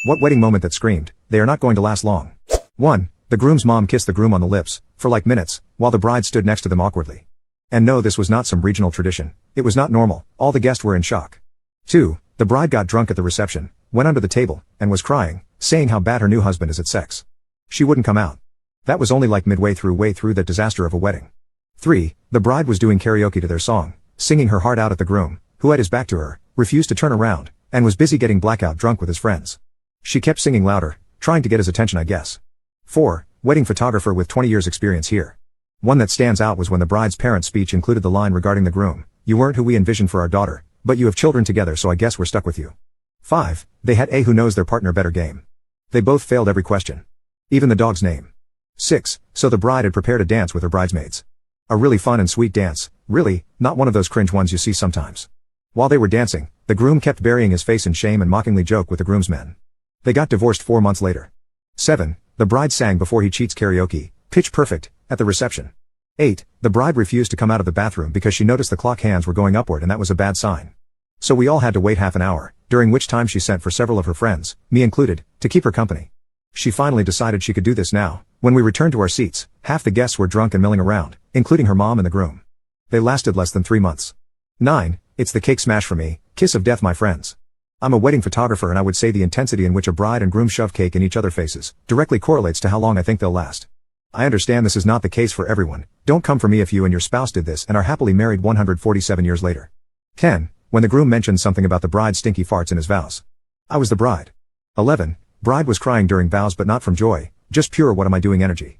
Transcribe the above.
What wedding moment that screamed, they are not going to last long. 1. The groom's mom kissed the groom on the lips, for like minutes, while the bride stood next to them awkwardly. And no, this was not some regional tradition. It was not normal. All the guests were in shock. 2. The bride got drunk at the reception, went under the table, and was crying, saying how bad her new husband is at sex. She wouldn't come out. That was only like way through that disaster of a wedding. 3. The bride was doing karaoke to their song, singing her heart out at the groom, who had his back to her, refused to turn around, and was busy getting blackout drunk with his friends. She kept singing louder, trying to get his attention, I guess. 4. Wedding photographer with 20 years experience here. One that stands out was when the bride's parents' speech included the line regarding the groom, "You weren't who we envisioned for our daughter, but you have children together, so I guess we're stuck with you." 5. They had a who knows their partner better game. They both failed every question. Even the dog's name. 6. So the bride had prepared a dance with her bridesmaids. A really fun and sweet dance, really, not one of those cringe ones you see sometimes. While they were dancing, the groom kept burying his face in shame and mockingly joked with the groomsmen. They got divorced 4 months later. 7. The bride sang Before He Cheats karaoke, pitch perfect, at the reception. 8. The bride refused to come out of the bathroom because she noticed the clock hands were going upward and that was a bad sign. So we all had to wait half an hour, during which time she sent for several of her friends, me included, to keep her company. She finally decided she could do this now. When we returned to our seats, half the guests were drunk and milling around, including her mom and the groom. They lasted less than 3 months. 9. It's the cake smash for me, kiss of death my friends. I'm a wedding photographer and I would say the intensity in which a bride and groom shove cake in each other's faces directly correlates to how long I think they'll last. I understand this is not the case for everyone. Don't come for me if you and your spouse did this and are happily married 147 years later. 10. When the groom mentioned something about the bride's stinky farts in his vows. I was the bride. 11. Bride was crying during vows but not from joy, just pure what am I doing energy.